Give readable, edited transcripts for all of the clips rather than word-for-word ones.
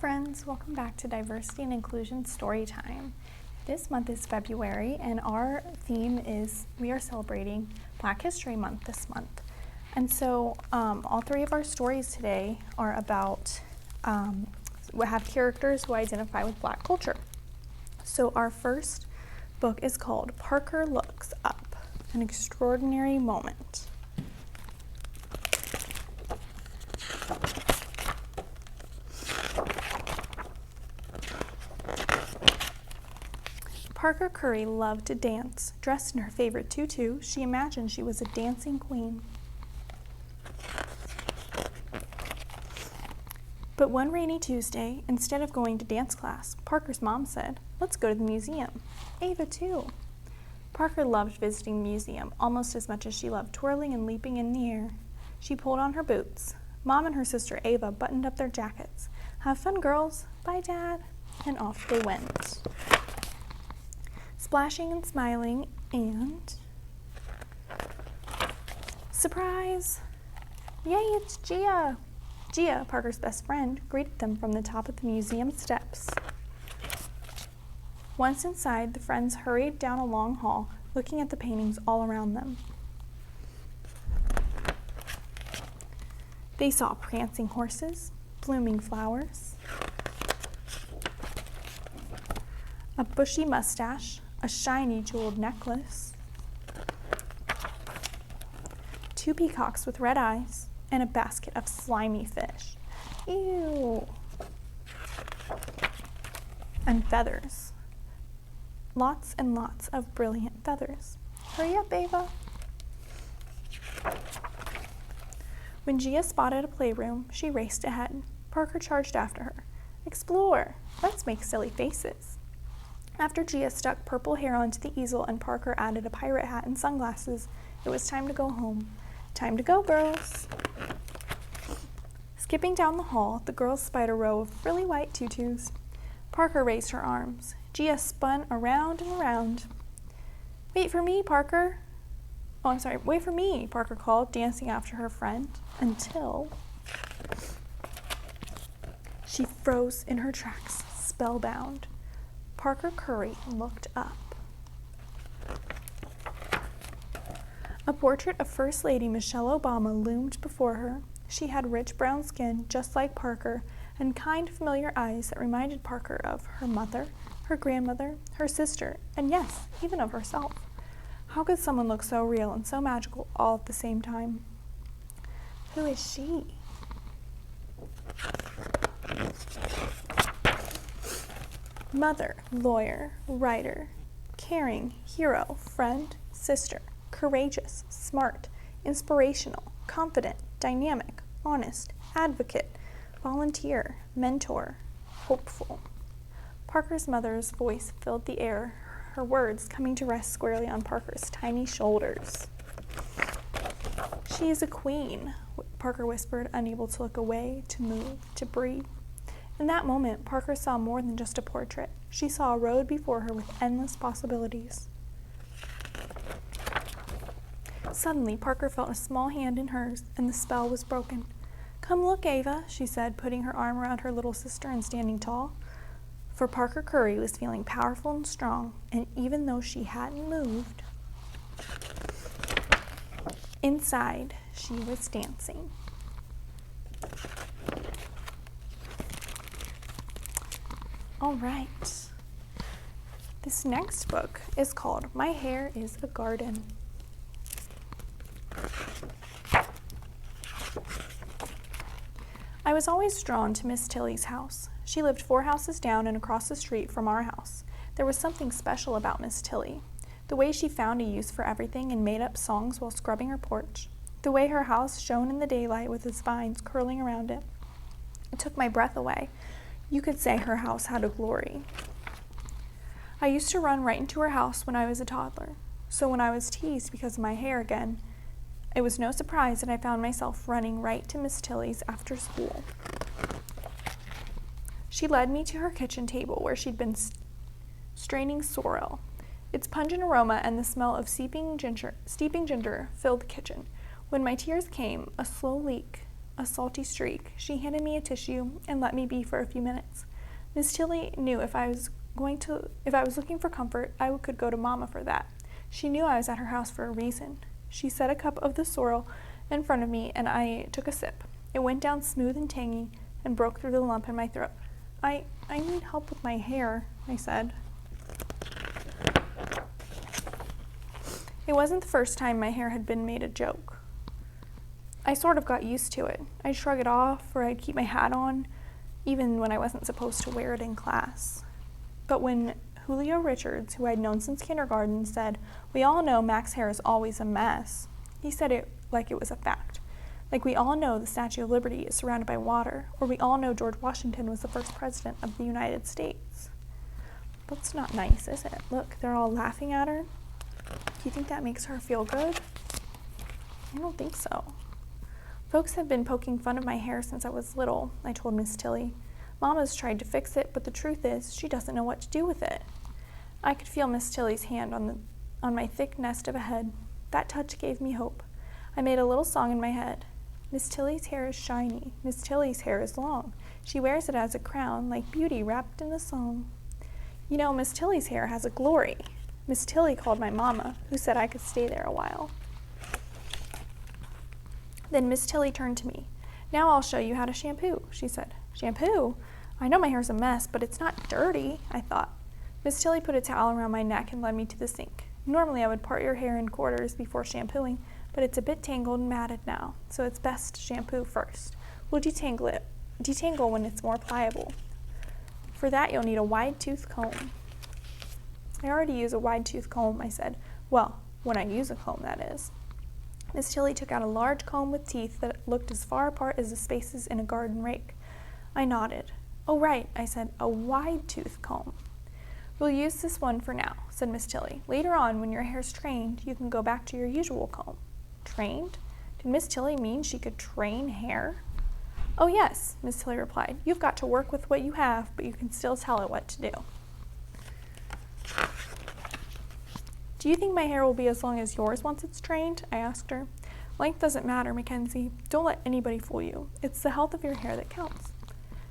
friends, welcome back to Diversity and Inclusion Storytime. This month is February and our theme is we are celebrating Black History Month this month. And so all three of our stories today are about, we have characters who identify with Black culture. So our first book is called Parker Looks Up, An Extraordinary Moment. Parker Curry loved to dance. Dressed in her favorite tutu, she imagined she was a dancing queen. But one rainy Tuesday, instead of going to dance class, Parker's mom said, "Let's go to the museum." Ava too. Parker loved visiting the museum almost as much as she loved twirling and leaping in the air. She pulled on her boots. Mom and her sister Ava buttoned up their jackets. "Have fun, girls. Bye, Dad." And off they went. Splashing and smiling, and surprise! Yay, it's Gia! Gia, Parker's best friend, greeted them from the top of the museum steps. Once inside, the friends hurried down a long hall, looking at the paintings all around them. They saw prancing horses, blooming flowers, a bushy mustache, a shiny jeweled necklace, two peacocks with red eyes, and a basket of slimy fish. Ew! And feathers. Lots and lots of brilliant feathers. Hurry up, Ava! When Gia spotted a playroom, she raced ahead. Parker charged after her. "Explore! Let's make silly faces." After Gia stuck purple hair onto the easel and Parker added a pirate hat and sunglasses, it was time to go home. Time to go, girls! Skipping down the hall, the girls spied a row of frilly white tutus. Parker raised her arms. Gia spun around and around. "Wait for me, Parker." "Wait for me," Parker called, dancing after her friend, until she froze in her tracks, spellbound. Parker Curry looked up. A portrait of First Lady Michelle Obama loomed before her. She had rich brown skin, just like Parker, and kind, familiar eyes that reminded Parker of her mother, her grandmother, her sister, and yes, even of herself. How could someone look so real and so magical all at the same time? Who is she? Mother, lawyer, writer, caring, hero, friend, sister, courageous, smart, inspirational, confident, dynamic, honest, advocate, volunteer, mentor, hopeful. Parker's mother's voice filled the air, her words coming to rest squarely on Parker's tiny shoulders. "She is a queen," Parker whispered, unable to look away, to move, to breathe. In that moment, Parker saw more than just a portrait. She saw a road before her with endless possibilities. Suddenly, Parker felt a small hand in hers, and the spell was broken. "Come look, Ava," she said, putting her arm around her little sister and standing tall. For Parker Curry was feeling powerful and strong, and even though she hadn't moved, inside, she was dancing. All right. This next book is called My Hair is a Garden. I was always drawn to Miss Tilly's house. She lived 4 houses down and across the street from our house. There was something special about Miss Tilly. The way she found a use for everything and made up songs while scrubbing her porch. The way her house shone in the daylight with its vines curling around it. It took my breath away. You could say her house had a glory. I used to run right into her house when I was a toddler. So when I was teased because of my hair again, it was no surprise that I found myself running right to Miss Tilly's after school. She led me to her kitchen table where she'd been straining sorrel. Its pungent aroma and the smell of steeping ginger filled the kitchen. When my tears came, a slow leak a salty streak. She handed me a tissue and let me be for a few minutes. Miss Tilly knew if I was looking for comfort, I could go to Mama for that. She knew I was at her house for a reason. She set a cup of the sorrel in front of me, and I took a sip. It went down smooth and tangy and broke through the lump in my throat. I need help with my hair, I said. It wasn't the first time my hair had been made a joke. I sort of got used to it. I'd shrug it off, or I'd keep my hat on, even when I wasn't supposed to wear it in class. But when Julio Richards, who I'd known since kindergarten, said, "We all know Mac's hair is always a mess," he said it like it was a fact. Like we all know the Statue of Liberty is surrounded by water, or we all know George Washington was the first president of the United States. That's not nice, is it? Look, they're all laughing at her. Do you think that makes her feel good? I don't think so. Folks have been poking fun of my hair since I was little, I told Miss Tilly. Mama's tried to fix it, but the truth is, she doesn't know what to do with it. I could feel Miss Tilly's hand on my thick nest of a head. That touch gave me hope. I made a little song in my head. Miss Tilly's hair is shiny. Miss Tilly's hair is long. She wears it as a crown, like beauty wrapped in a song. You know, Miss Tilly's hair has a glory. Miss Tilly called my mama, who said I could stay there a while. Then Miss Tilly turned to me. "Now I'll show you how to shampoo," she said. "Shampoo? I know my hair's a mess, but it's not dirty," I thought. Miss Tilly put a towel around my neck and led me to the sink. Normally I would part your hair in quarters before shampooing, but it's a bit tangled and matted now, so it's best to shampoo first. We'll detangle when it's more pliable. For that you'll need a wide-tooth comb. I already use a wide-tooth comb, I said. Well, when I use a comb, that is. Miss Tilly took out a large comb with teeth that looked as far apart as the spaces in a garden rake. I nodded. "Oh, right," I said, "a wide-tooth comb." "We'll use this one for now," said Miss Tilly. "Later on, when your hair's trained, you can go back to your usual comb." Trained? Did Miss Tilly mean she could train hair? "Oh, yes," Miss Tilly replied. "You've got to work with what you have, but you can still tell it what to do." "Do you think my hair will be as long as yours once it's trained?" I asked her. "Length doesn't matter, Mackenzie. Don't let anybody fool you. It's the health of your hair that counts."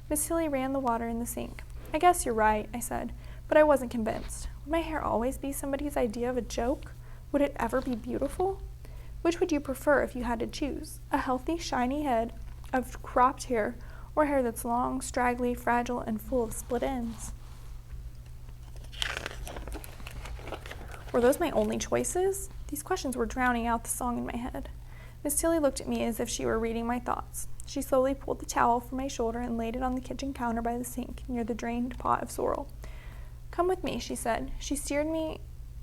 Miss Tilly ran the water in the sink. "I guess you're right," I said, but I wasn't convinced. Would my hair always be somebody's idea of a joke? Would it ever be beautiful? Which would you prefer if you had to choose? A healthy, shiny head of cropped hair, or hair that's long, straggly, fragile, and full of split ends? Were those my only choices? These questions were drowning out the song in my head. Miss Tilly looked at me as if she were reading my thoughts. She slowly pulled the towel from my shoulder and laid it on the kitchen counter by the sink near the drained pot of sorrel. "Come with me," she said. She steered me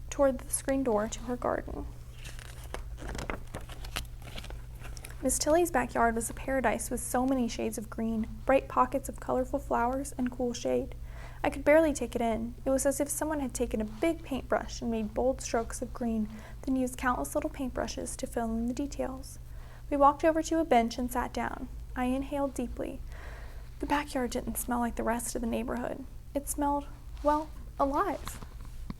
toward the screen door to her garden. Miss Tilly's backyard was a paradise with so many shades of green, bright pockets of colorful flowers, and cool shade. I could barely take it in. It was as if someone had taken a big paintbrush and made bold strokes of green, then used countless little paintbrushes to fill in the details. We walked over to a bench and sat down. I inhaled deeply. The backyard didn't smell like the rest of the neighborhood. It smelled, well, alive.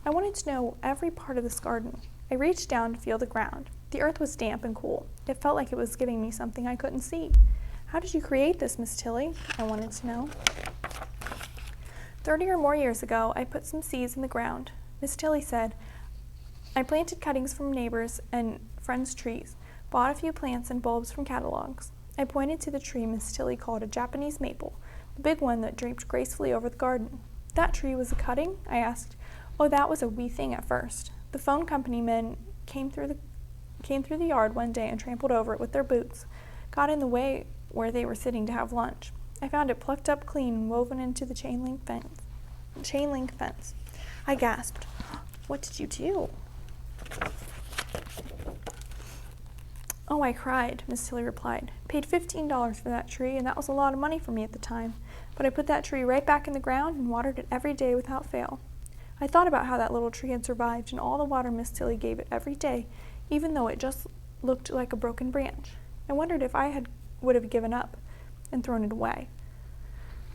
I wanted to know every part of this garden. I reached down to feel the ground. The earth was damp and cool. It felt like it was giving me something I couldn't see. "How did you create this, Miss Tilly?" I wanted to know. 30 or more years ago, I put some seeds in the ground. Miss Tilly said, "I planted cuttings from neighbors and friends' trees, bought a few plants and bulbs from catalogs." I pointed to the tree Miss Tilly called a Japanese maple, the big one that draped gracefully over the garden. "That tree was a cutting?" I asked. "Oh, that was a wee thing at first. The phone company men came through the yard one day and trampled over it with their boots, got in the way where they were sitting to have lunch. I found it plucked up clean and woven into the chain link fence. I gasped. "What did you do?" "Oh," I cried, Miss Tilly replied. "Paid $15 for that tree, and that was a lot of money for me at the time. But I put that tree right back in the ground and watered it every day without fail." I thought about how that little tree had survived and all the water Miss Tilly gave it every day, even though it just looked like a broken branch. I wondered if I would have given up and thrown it away.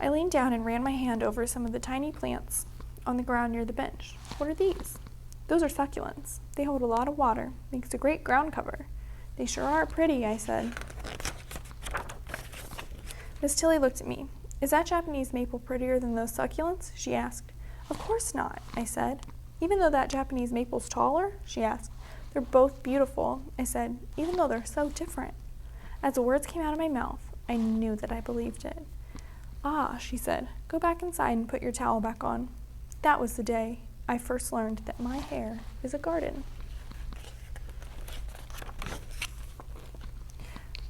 I leaned down and ran my hand over some of the tiny plants on the ground near the bench. "What are these?" "Those are succulents. They hold a lot of water. Makes a great ground cover." "They sure are pretty," I said. Miss Tilly looked at me. Is that Japanese maple prettier than those succulents? She asked. Of course not, I said. Even though that Japanese maple's taller? She asked. They're both beautiful, I said, even though they're so different. As the words came out of my mouth, I knew that I believed it. Ah, she said, go back inside and put your towel back on. That was the day I first learned that my hair is a garden.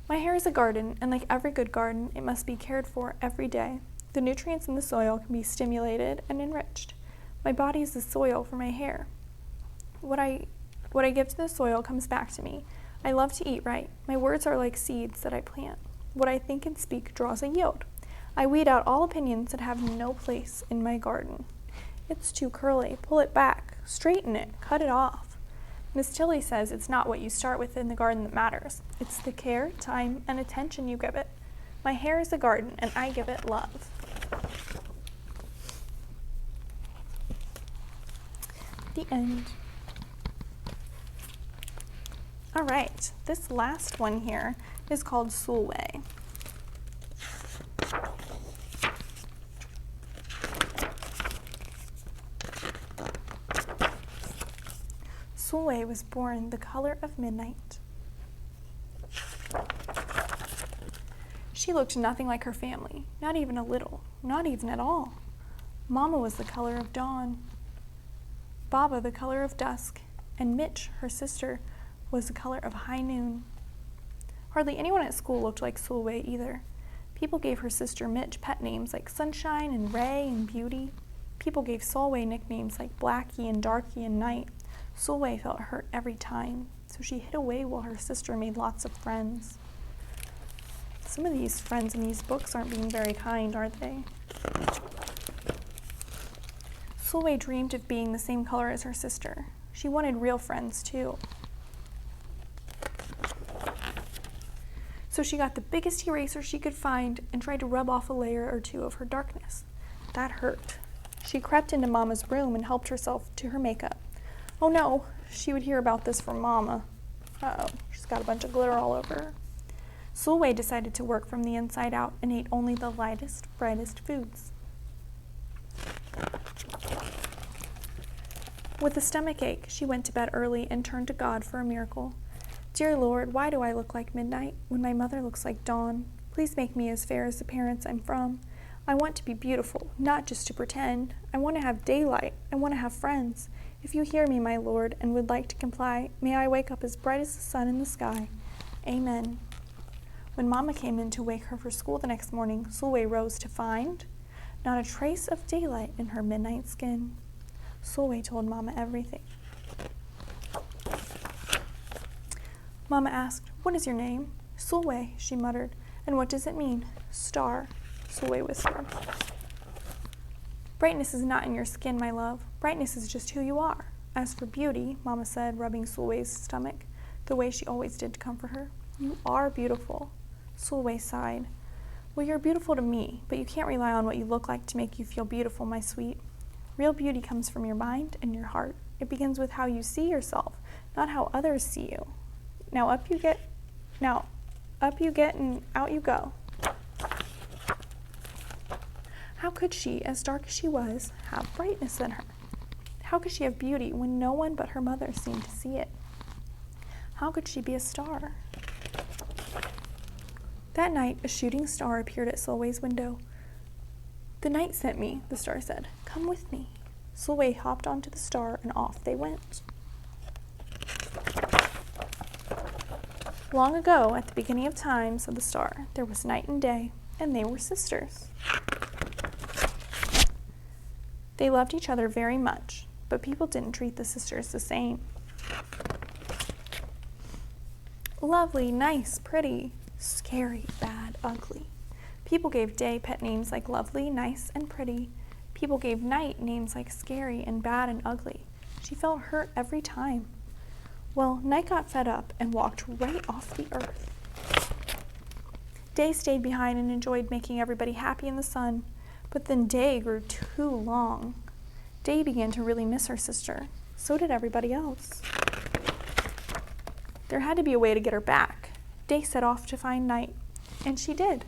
My hair is a garden, and like every good garden, it must be cared for every day. The nutrients in the soil can be stimulated and enriched. My body is the soil for my hair. What I give to the soil comes back to me. I love to eat right. My words are like seeds that I plant. What I think and speak draws a yield. I weed out all opinions that have no place in my garden. It's too curly. Pull it back. Straighten it. Cut it off. Miss Tilly says it's not what you start with in the garden that matters. It's the care, time, and attention you give it. My hair is a garden, and I give it love. The end. All right, this last one here is called Soulway. Soulway was born the color of midnight. She looked nothing like her family, not even a little, not even at all. Mama was the color of dawn, Baba the color of dusk, and Mitch, her sister, was the color of high noon. Hardly anyone at school looked like Soulway either. People gave her sister Mitch pet names like Sunshine and Ray and Beauty. People gave Soulway nicknames like Blackie and Darky and Night. Soulway felt hurt every time, so she hid away while her sister made lots of friends. Some of these friends in these books aren't being very kind, are they? Soulway dreamed of being the same color as her sister. She wanted real friends, too. So she got the biggest eraser she could find and tried to rub off a layer or two of her darkness. That hurt. She crept into Mama's room and helped herself to her makeup. Oh no, she would hear about this from Mama. Uh-oh, she's got a bunch of glitter all over her. Soulway decided to work from the inside out and ate only the lightest, brightest foods. With a stomach ache, she went to bed early and turned to God for a miracle. Dear Lord, why do I look like midnight when my mother looks like dawn? Please make me as fair as the parents I'm from. I want to be beautiful, not just to pretend. I want to have daylight. I want to have friends. If you hear me, my Lord, and would like to comply, may I wake up as bright as the sun in the sky. Amen. When Mama came in to wake her for school the next morning, Soulway rose to find not a trace of daylight in her midnight skin. Soulway told Mama everything. Mama asked, "What is your name?" "Soulway," she muttered. "And what does it mean?" "Star," Soulway whispered. "Brightness is not in your skin, my love. Brightness is just who you are. As for beauty," Mama said, rubbing Soulway's stomach, the way she always did to comfort her, "you are beautiful." Soulway sighed. "Well, you're beautiful to me, but you can't rely on what you look like to make you feel beautiful, my sweet. Real beauty comes from your mind and your heart. It begins with how you see yourself, not how others see you. Now up you get, and out you go." How could she, as dark as she was, have brightness in her? How could she have beauty when no one but her mother seemed to see it? How could she be a star? That night, a shooting star appeared at Soulway's window. "The night sent me," the star said. "Come with me." Soulway hopped onto the star, and off they went. Long ago, at the beginning of time, said the star, there was night and day, and they were sisters. They loved each other very much, but people didn't treat the sisters the same. Lovely, nice, pretty, scary, bad, ugly. People gave day pet names like lovely, nice, and pretty. People gave night names like scary and bad and ugly. She felt hurt every time. Well, night got fed up and walked right off the earth. Day stayed behind and enjoyed making everybody happy in the sun. But then day grew too long. Day began to really miss her sister. So did everybody else. There had to be a way to get her back. Day set off to find night, and she did.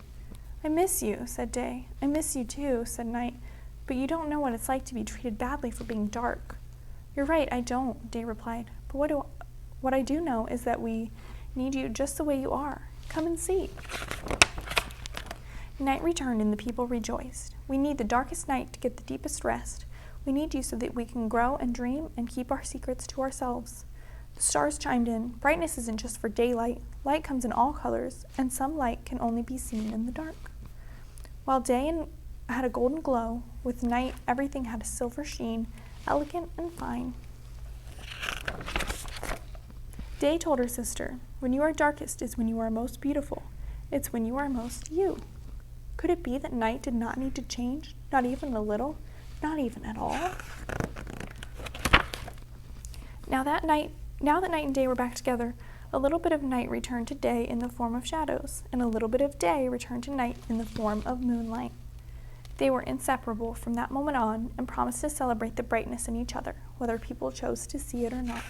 I miss you, said Day. I miss you too, said Night. But you don't know what it's like to be treated badly for being dark. You're right, I don't, Day replied. But what I do know is that we need you just the way you are. Come and see. Night returned and the people rejoiced. We need the darkest night to get the deepest rest. We need you so that we can grow and dream and keep our secrets to ourselves. The stars chimed in. Brightness isn't just for daylight. Light comes in all colors, and some light can only be seen in the dark. While day had a golden glow, with night everything had a silver sheen, elegant and fine. Day told her sister, when you are darkest is when you are most beautiful. It's when you are most you. Could it be that night did not need to change, not even a little, not even at all? Now that night and day were back together, a little bit of night returned to day in the form of shadows, and a little bit of day returned to night in the form of moonlight. They were inseparable from that moment on and promised to celebrate the brightness in each other, whether people chose to see it or not.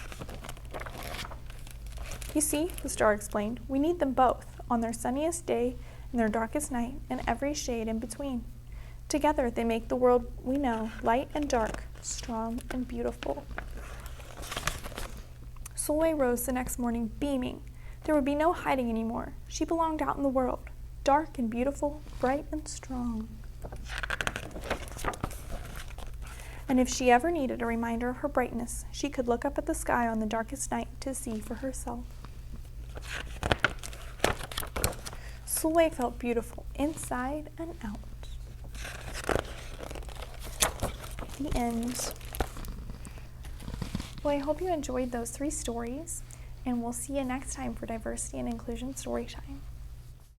You see, the star explained, we need them both, on their sunniest day and their darkest night, and every shade in between. Together they make the world we know, light and dark, strong and beautiful. Soulway rose the next morning beaming. There would be no hiding anymore. She belonged out in the world, dark and beautiful, bright and strong. And if she ever needed a reminder of her brightness, she could look up at the sky on the darkest night to see for herself. Soulway felt beautiful inside and out. The end. Well, I hope you enjoyed those 3 stories, and we'll see you next time for Diversity and Inclusion Storytime.